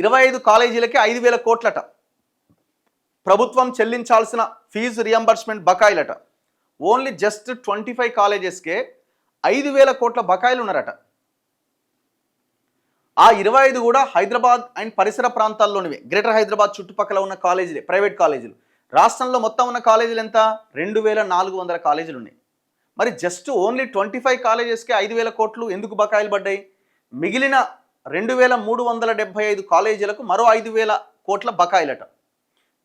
25 కాలేజీలకి 5,000 కోట్లట ప్రభుత్వం చెల్లించాల్సిన ఫీజు రియంబర్స్మెంట్ బకాయిలట. ఓన్లీ జస్ట్ 25 కాలేజెస్కే 5,000 కోట్ల బకాయిలు ఉన్నారట. ఆ 25 కూడా హైదరాబాద్ అండ్ పరిసర ప్రాంతాల్లోనివే, గ్రేటర్ హైదరాబాద్ చుట్టుపక్కల ఉన్న కాలేజీలే, ప్రైవేట్ కాలేజీలు. రాష్ట్రంలో మొత్తం ఉన్న కాలేజీలు ఎంత? 2,400 కాలేజీలు ఉన్నాయి. మరి జస్ట్ ఓన్లీ 25 కాలేజెస్కి 5,000 కోట్లు ఎందుకు బకాయిలు పడ్డాయి? మిగిలిన 2,375 కాలేజీలకు మరో 5,000 కోట్ల బకాయిలట.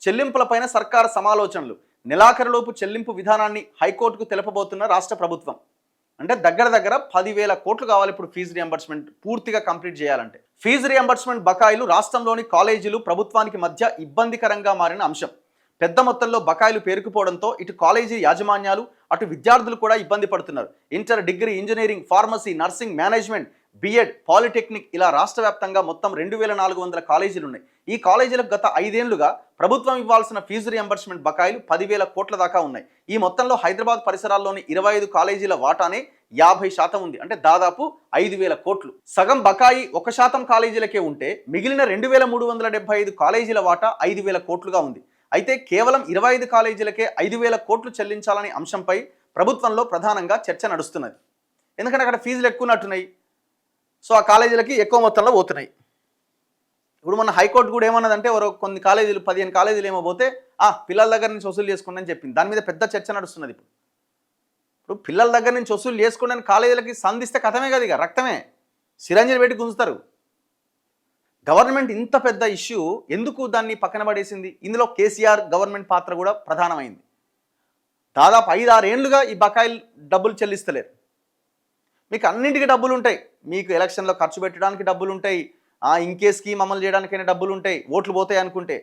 చెల్లింపులపైన సర్కారు సమాలోచనలు. నెలాఖరులోపు చెల్లింపు విధానాన్ని హైకోర్టుకు తెలపబోతున్న రాష్ట్ర ప్రభుత్వం. అంటే దగ్గర 10,000 కోట్లు కావాలి ఇప్పుడు ఫీజు రియంబర్స్మెంట్ పూర్తిగా కంప్లీట్ చేయాలంటే. ఫీజు రియంబర్స్మెంట్ బకాయిలు రాష్ట్రంలోని కాలేజీలు ప్రభుత్వానికి మధ్య ఇబ్బందికరంగా మారిన అంశం. పెద్ద మొత్తంలో బకాయిలు పేరుకుపోవడంతో ఇటు కాలేజీ యాజమాన్యాలు, అటు విద్యార్థులు కూడా ఇబ్బంది పడుతున్నారు. Inter, degree, engineering, pharmacy, nursing, management, BEd, polytechnic ఇలా రాష్ట్ర వ్యాప్తంగా మొత్తం 2,400 కాలేజీలు ఉన్నాయి. ఈ కాలేజీలకు గత 5 ఏళ్లుగా ప్రభుత్వం ఇవ్వాల్సిన ఫీజు రియంబర్స్మెంట్ బకాయిలు 10,000 కోట్ల దాకా ఉన్నాయి. ఈ మొత్తంలో హైదరాబాద్ పరిసరాల్లోని 25 కాలేజీల వాటానే 50% ఉంది. అంటే దాదాపు 5,000 కోట్లు. సగం బకాయి 1% కాలేజీలకే ఉంటే మిగిలిన 2,375 కాలేజీల వాటా 5,000 కోట్లుగా ఉంది. అయితే కేవలం 25 కాలేజీలకే 5,000 కోట్లు చెల్లించాలనే అంశంపై ప్రభుత్వంలో ప్రధానంగా చర్చ నడుస్తున్నది. ఎందుకంటే అక్కడ ఫీజులు ఎక్కువ ఉన్నట్టున్నాయి, సో ఆ కాలేజీలకి ఎక్కువ మొత్తంలో పోతున్నాయి. ఇప్పుడు మన హైకోర్టు కూడా ఏమన్నదంటే కొన్ని కాలేజీలు 15 కాలేజీలు ఏమో పోతే పిల్లల దగ్గర నుంచి వసూలు చేసుకోండి అని చెప్పింది. దాని మీద పెద్ద చర్చ నడుస్తున్నది. ఇప్పుడు పిల్లల దగ్గర నుంచి వసూలు చేసుకోండి అని కాలేజీలకి సంధిస్తే కథమే కదా, ఇక రక్తమే, సిరంజిని పెట్టి గుంజుతారు. గవర్నమెంట్ ఇంత పెద్ద ఇష్యూ ఎందుకు దాన్ని పక్కన పడేసింది? ఇందులో కేసీఆర్ గవర్నమెంట్ పాత్ర కూడా ప్రధానమైంది. దాదాపు 5-6 ఏళ్లుగా ఈ బకాయిలు డబ్బులు చెల్లిస్తలేరు. మీకు అన్నింటికి డబ్బులు ఉంటాయి, మీకు ఎలక్షన్లో ఖర్చు పెట్టడానికి డబ్బులు ఉంటాయి, ఇంకే స్కీమ్ అమలు చేయడానికైనా డబ్బులు ఉంటాయి, ఓట్లు పోతాయి అనుకుంటే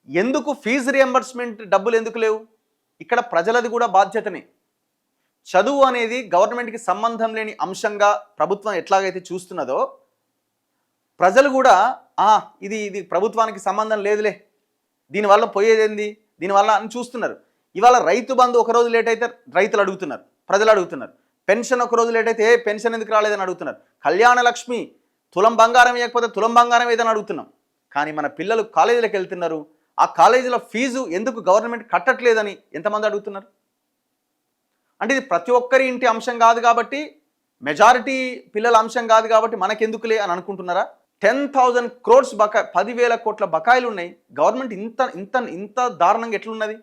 ఎందుకు ఫీజు రియంబర్స్మెంట్ డబ్బులు ఎందుకు లేవు? ఇక్కడ ప్రజలది కూడా బాధ్యతనే. చదువు అనేది గవర్నమెంట్కి సంబంధం లేని అంశంగా ప్రభుత్వం ఎట్లాగైతే చూస్తున్నదో ప్రజలు కూడా ఇది ప్రభుత్వానికి సంబంధం లేదులే, దీనివల్ల పోయేదేంది, దీనివల్ల అని చూస్తున్నారు. ఇవాళ రైతు బంధు ఒకరోజు లేట్ అయితే రైతులు అడుగుతున్నారు, ప్రజలు అడుగుతున్నారు. పెన్షన్ ఒకరోజు లేట్ అయితే పెన్షన్ ఎందుకు రాలేదని అడుగుతున్నారు. కళ్యాణ లక్ష్మి తులం బంగారం ఇవ్వకపోతే తులం బంగారం ఏదని అడుగుతున్నాం. కానీ మన పిల్లలు కాలేజీలకు వెళ్తున్నారు, ఆ కాలేజీల ఫీజు ఎందుకు గవర్నమెంట్ కట్టట్లేదని ఎంతమంది అడుగుతున్నారు? అంటే ఇది ప్రతి ఒక్కరి ఇంటి అంశం కాదు కాబట్టి, మెజారిటీ పిల్లల అంశం కాదు కాబట్టి మనకెందుకులే అని అనుకుంటున్నారా? 10,000 crores 10,000 కోట్ల బకాయిలు ఉన్నాయి. గవర్నమెంట్ ఇంత దారుణంగా ఎట్లున్నది?